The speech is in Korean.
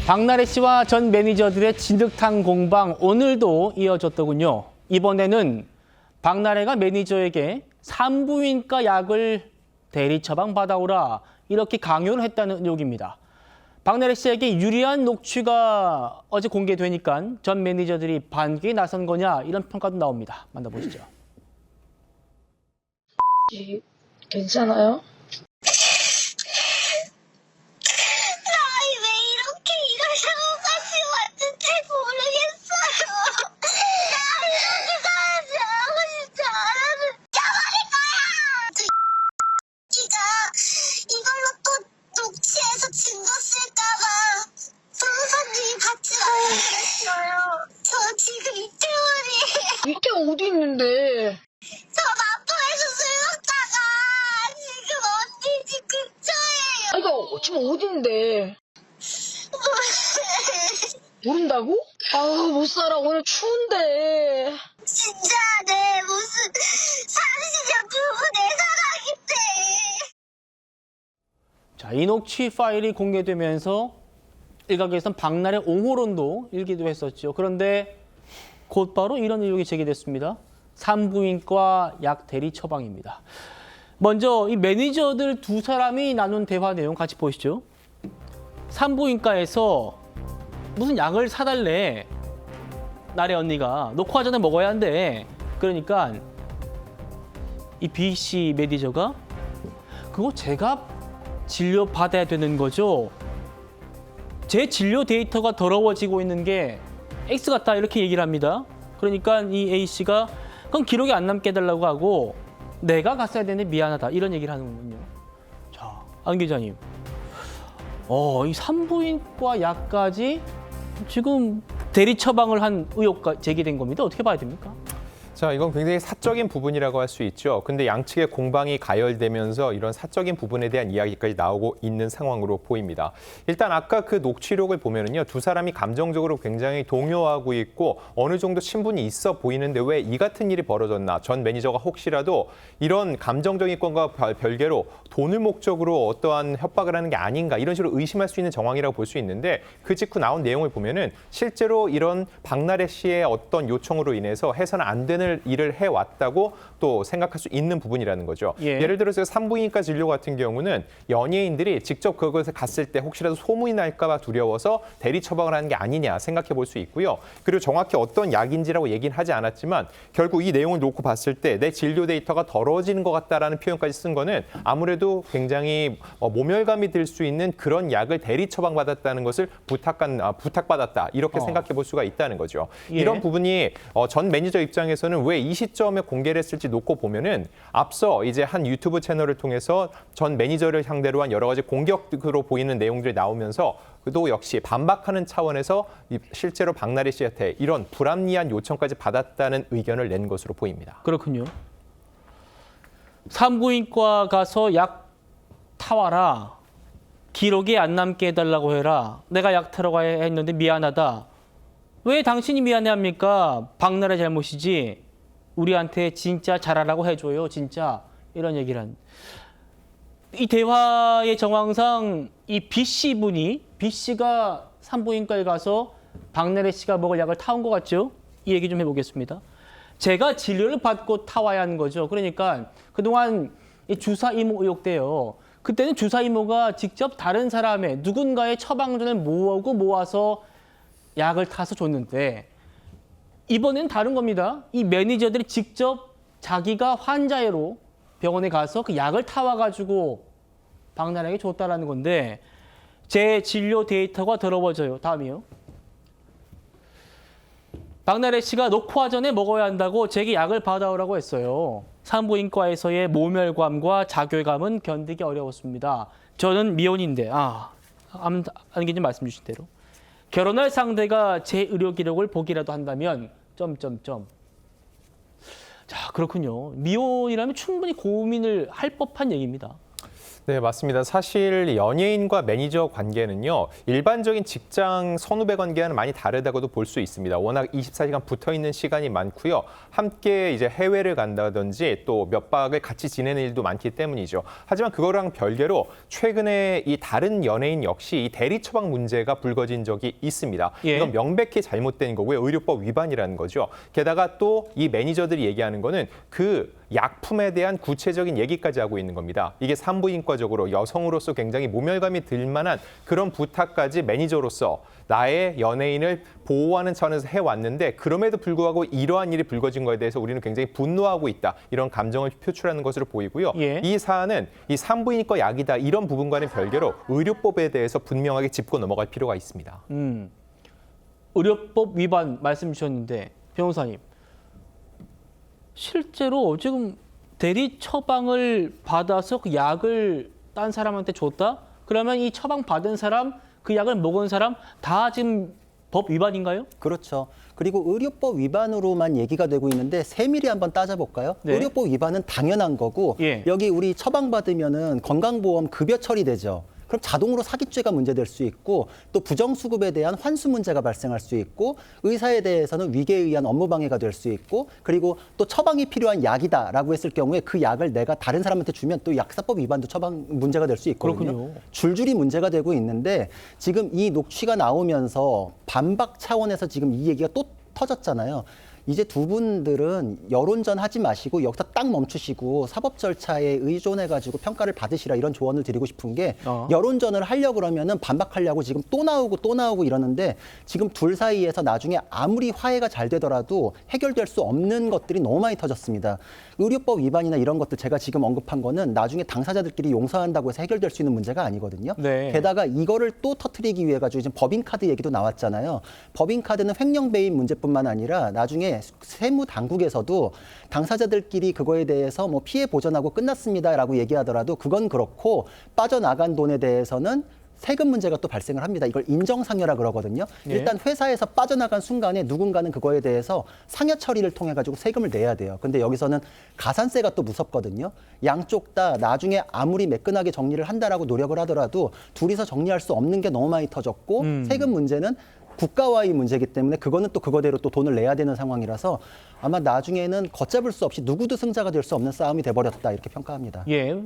박나래 씨와 전 매니저들의 진흙탕 공방 오늘도 이어졌더군요. 이번에는 박나래가 매니저에게 산부인과 약을 대리 처방 받아오라 이렇게 강요를 했다는 의혹입니다. 박나래 씨에게 유리한 녹취가 어제 공개되니까 전 매니저들이 반기에 나선 거냐 이런 평가도 나옵니다. 만나보시죠. 괜찮아요? 왜 이렇게 일을 하고까지 왔는지 모르겠어요. 나 이렇게 살지 않고 싶지 않아서 껴버릴 거야! 기가 이걸로 또 녹취해서 증거 쓸까봐 변호사님이 같이 나가겠어요. 저 지금 이태원이 이게 어디 있는데? 저 마포에서 술 먹다가 지금 언니 집 근처에요. 아, 이거 지금 어딘데? 모른다고? 아우, 못 살아. 오늘 추운데. 진짜 내 무슨 사실이야 부부 내 사랑인데. 자, 이 녹취 파일이 공개되면서 일각에선 박나래 옹호론도 일기도 했었죠. 그런데 곧바로 이런 의혹이 제기됐습니다. 산부인과 약 대리 처방입니다. 먼저 이 매니저들 두 사람이 나눈 대화 내용 같이 보시죠. 산부인과에서 무슨 약을 사달래. 나래 언니가 녹화 전에 먹어야 한대. 그러니까 이 B 씨 매니저가 그거 제가 진료 받아야 되는 거죠. 제 진료 데이터가 더러워지고 있는 게 X 같다 이렇게 얘기를 합니다. 그러니까 이 A 씨가 그럼 기록에 안 남게 해달라고 하고 내가 갔어야 되는데 미안하다 이런 얘기를 하는군요. 자, 안 기자님. 이 산부인과 약까지 지금 대리 처방을 한 의혹가 제기된 겁니다. 어떻게 봐야 됩니까? 자, 이건 굉장히 사적인 부분이라고 할 수 있죠. 근데 양측의 공방이 가열되면서 이런 사적인 부분에 대한 이야기까지 나오고 있는 상황으로 보입니다. 일단 아까 그 녹취록을 보면은요, 두 사람이 감정적으로 굉장히 동요하고 있고 어느 정도 친분이 있어 보이는데 왜 이 같은 일이 벌어졌나? 전 매니저가 혹시라도 이런 감정적인 건과 별개로 돈을 목적으로 어떠한 협박을 하는 게 아닌가 이런 식으로 의심할 수 있는 정황이라고 볼 수 있는데 그 직후 나온 내용을 보면은 실제로 이런 박나래 씨의 어떤 요청으로 인해서 해서는 안 되는 일을 해왔다고 또 생각할 수 있는 부분이라는 거죠. 예를 들어서 산부인과 진료 같은 경우는 연예인들이 직접 그것을 갔을 때 혹시라도 소문이 날까 봐 두려워서 대리 처방을 하는 게 아니냐 생각해 볼 수 있고요. 그리고 정확히 어떤 약인지라고 얘기는 하지 않았지만 결국 이 내용을 놓고 봤을 때 내 진료 데이터가 더러워지는 것 같다라는 표현까지 쓴 거는 아무래도 굉장히 모멸감이 들 수 있는 그런 약을 대리 처방받았다는 것을 부탁받았다 이렇게 생각해 볼 수가 있다는 거죠. 이런 부분이 전 매니저 입장에서는 왜 이 시점에 공개를 했을지 놓고 보면은 앞서 이제 한 유튜브 채널을 통해서 전 매니저를 상대로 한 여러 가지 공격으로 보이는 내용들이 나오면서 또 역시 반박하는 차원에서 실제로 박나래 씨한테 이런 불합리한 요청까지 받았다는 의견을 낸 것으로 보입니다. 그렇군요. 산부인과 가서 약 타와라. 기록에 안 남게 해달라고 해라. 내가 약 타러 가야 했는데 미안하다. 왜 당신이 미안해합니까? 박나래 잘못이지. 우리한테 진짜 잘하라고 해줘요. 진짜. 이런 얘기를 한. 이 대화의 정황상 이 B 씨가 산부인과에 가서 박나래 씨가 먹을 약을 타온 것 같죠? 이 얘기 좀 해보겠습니다. 제가 진료를 받고 타와야 하는 거죠. 그러니까 그동안 이 주사 이모 의혹돼요. 그때는 주사 이모가 직접 다른 사람의 누군가의 처방전을 모아서 약을 타서 줬는데 이번에는 다른 겁니다. 이 매니저들이 직접 자기가 환자애로 병원에 가서 그 약을 타와가지고 박나래에게 줬다라는 건데 제 진료 데이터가 더러워져요. 다음이요. 박나래 씨가 녹화 전에 먹어야 한다고 제게 약을 받아오라고 했어요. 산부인과에서의 모멸감과 자괴감은 견디기 어려웠습니다. 저는 미혼인데, 안 기자님 말씀 주신 대로. 결혼할 상대가 제 의료 기록을 보기라도 한다면, 자, 그렇군요. 미혼이라면 충분히 고민을 할 법한 얘기입니다. 네, 맞습니다. 사실 연예인과 매니저 관계는요, 일반적인 직장 선후배 관계와는 많이 다르다고도 볼 수 있습니다. 워낙 24시간 붙어 있는 시간이 많고요. 함께 이제 해외를 간다든지 또 몇 박을 같이 지내는 일도 많기 때문이죠. 하지만 그거랑 별개로 최근에 이 다른 연예인 역시 이 대리 처방 문제가 불거진 적이 있습니다. 예. 이건 명백히 잘못된 거고요. 의료법 위반이라는 거죠. 게다가 또 이 매니저들이 얘기하는 거는 그 약품에 대한 구체적인 얘기까지 하고 있는 겁니다. 이게 산부인과적으로 여성으로서 굉장히 모멸감이 들 만한 그런 부탁까지 매니저로서 나의 연예인을 보호하는 차원에서 해왔는데 그럼에도 불구하고 이러한 일이 불거진 거에 대해서 우리는 굉장히 분노하고 있다. 이런 감정을 표출하는 것으로 보이고요. 예. 이 사안은 이 산부인과 약이다. 이런 부분과는 별개로 의료법에 대해서 분명하게 짚고 넘어갈 필요가 있습니다. 의료법 위반 말씀 주셨는데 변호사님. 실제로 지금 대리 처방을 받아서 그 약을 딴 사람한테 줬다? 그러면 이 처방 받은 사람, 그 약을 먹은 사람 다 지금 법 위반인가요? 그렇죠. 그리고 의료법 위반으로만 얘기가 되고 있는데 세밀히 한번 따져볼까요? 네. 의료법 위반은 당연한 거고 예. 여기 우리 처방받으면은 건강보험 급여 처리되죠. 그럼 자동으로 사기죄가 문제될 수 있고 또 부정수급에 대한 환수 문제가 발생할 수 있고 의사에 대해서는 위계에 의한 업무방해가 될 수 있고 그리고 또 처방이 필요한 약이다라고 했을 경우에 그 약을 내가 다른 사람한테 주면 또 약사법 위반도 처방 문제가 될 수 있거든요. 그렇군요. 줄줄이 문제가 되고 있는데 지금 이 녹취가 나오면서 반박 차원에서 지금 이 얘기가 또 터졌잖아요. 이제 두 분들은 여론전 하지 마시고 여기서 딱 멈추시고 사법 절차에 의존해가지고 평가를 받으시라 이런 조언을 드리고 싶은 게 여론전을 하려고 그러면은 반박하려고 지금 또 나오고 이러는데 지금 둘 사이에서 나중에 아무리 화해가 잘 되더라도 해결될 수 없는 것들이 너무 많이 터졌습니다. 의료법 위반이나 이런 것들 제가 지금 언급한 거는 나중에 당사자들끼리 용서한다고 해서 해결될 수 있는 문제가 아니거든요. 네. 게다가 이거를 또 터뜨리기 위해 가지고 지금 법인카드 얘기도 나왔잖아요. 법인카드는 횡령배임 문제뿐만 아니라 나중에 세무 당국에서도 당사자들끼리 그거에 대해서 뭐 피해 보전하고 끝났습니다라고 얘기하더라도 그건 그렇고 빠져나간 돈에 대해서는 세금 문제가 또 발생을 합니다. 이걸 인정상여라 그러거든요. 네. 일단 회사에서 빠져나간 순간에 누군가는 그거에 대해서 상여 처리를 통해 가지고 세금을 내야 돼요. 근데 여기서는 가산세가 또 무섭거든요. 양쪽 다 나중에 아무리 매끈하게 정리를 한다라고 노력을 하더라도 둘이서 정리할 수 없는 게 너무 많이 터졌고 세금 문제는 국가와의 문제이기 때문에 그거는 또 그거대로 또 돈을 내야 되는 상황이라서 아마 나중에는 걷잡을 수 없이 누구도 승자가 될 수 없는 싸움이 돼버렸다 이렇게 평가합니다. 예.